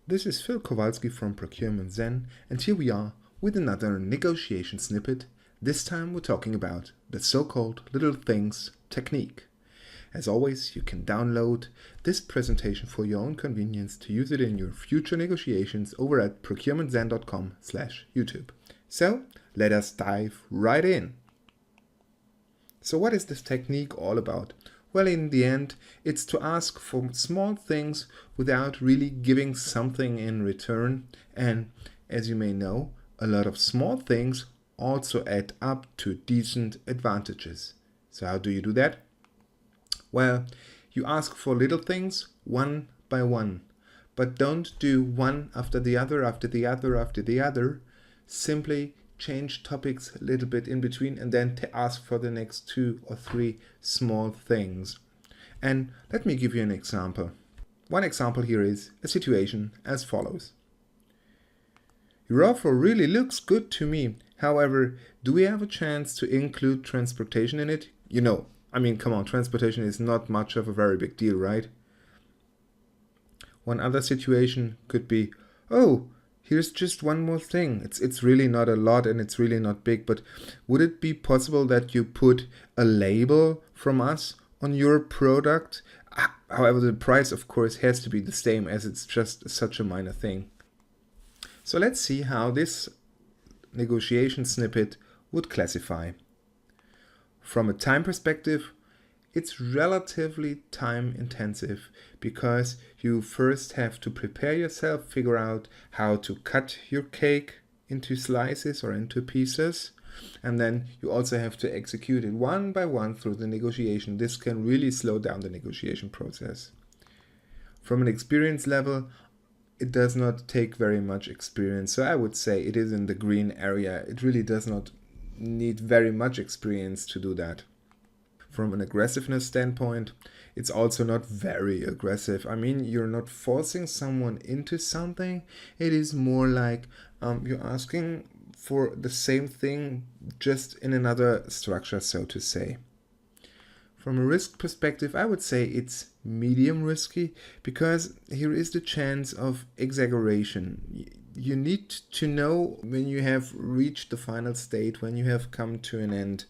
This is Phil Kowalski from ProcurementZen, and here we are with another negotiation snippet. This time we're talking about the so-called little things technique. As always, you can download this presentation for your own convenience to use it in your future negotiations over at ProcurementZen.com/YouTube. So let us dive right in. So what is this technique all about? Well, in the end, it's to ask for small things without really giving something in return. And as you may know, a lot of small things also add up to decent advantages. So how do you do that? Well, you ask for little things one by one, but don't do one after the other, after the other, after the other. Simply change topics a little bit in between and then ask for the next 2 or 3 small things. And let me give you an example. One example here is a situation as follows. Your offer really looks good to me. However, do we have a chance to include transportation in it? Come on, transportation is not much of a very big deal, right? One other situation could be, oh, here's just one more thing. It's really not a lot and it's really not big, but would it be possible that you put a label from us on your product? However, the price, of course, has to be the same as it's just such a minor thing. So let's see how this negotiation snippet would classify. From a time perspective, it's relatively time intensive because you first have to prepare yourself, figure out how to cut your cake into slices or into pieces, and then you also have to execute it one by one through the negotiation. This can really slow down the negotiation process. From an experience level, it does not take very much experience, so I would say it is in the green area. It really does not need very much experience to do that. From an aggressiveness standpoint, it's also not very aggressive. You're not forcing someone into something. It is more like you're asking for the same thing, just in another structure, so to say. From a risk perspective, I would say it's medium risky because here is the chance of exaggeration. You need to know when you have reached the final state, when you have come to an end.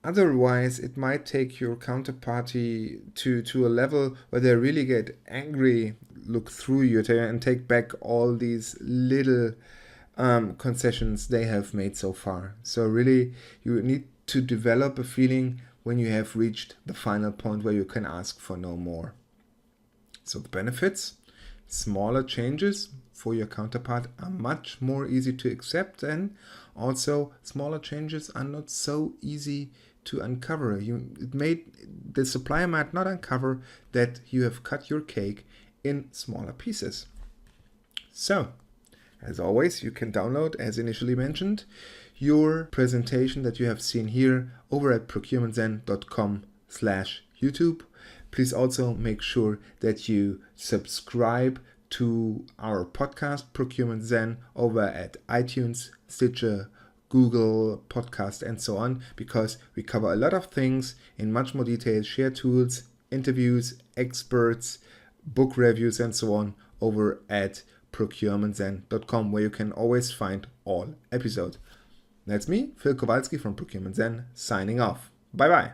Otherwise, it might take your counterparty to a level where they really get angry, look through you and take back all these little concessions they have made so far. So really, you need to develop a feeling when you have reached the final point where you can ask for no more. So the benefits: smaller changes for your counterpart are much more easy to accept, and also smaller changes are not so easy to uncover. The supplier might not uncover that you have cut your cake in smaller pieces. So, as always, you can download, as initially mentioned, your presentation that you have seen here over at ProcurementZen.com/YouTube. Please also make sure that you subscribe to our podcast, Procurement Zen, over at iTunes, Stitcher, Google Podcast, and so on, because we cover a lot of things in much more detail, share tools, interviews, experts, book reviews, and so on over at ProcurementZen.com, where you can always find all episodes. That's me, Phil Kowalski from ProcurementZen, signing off. Bye bye.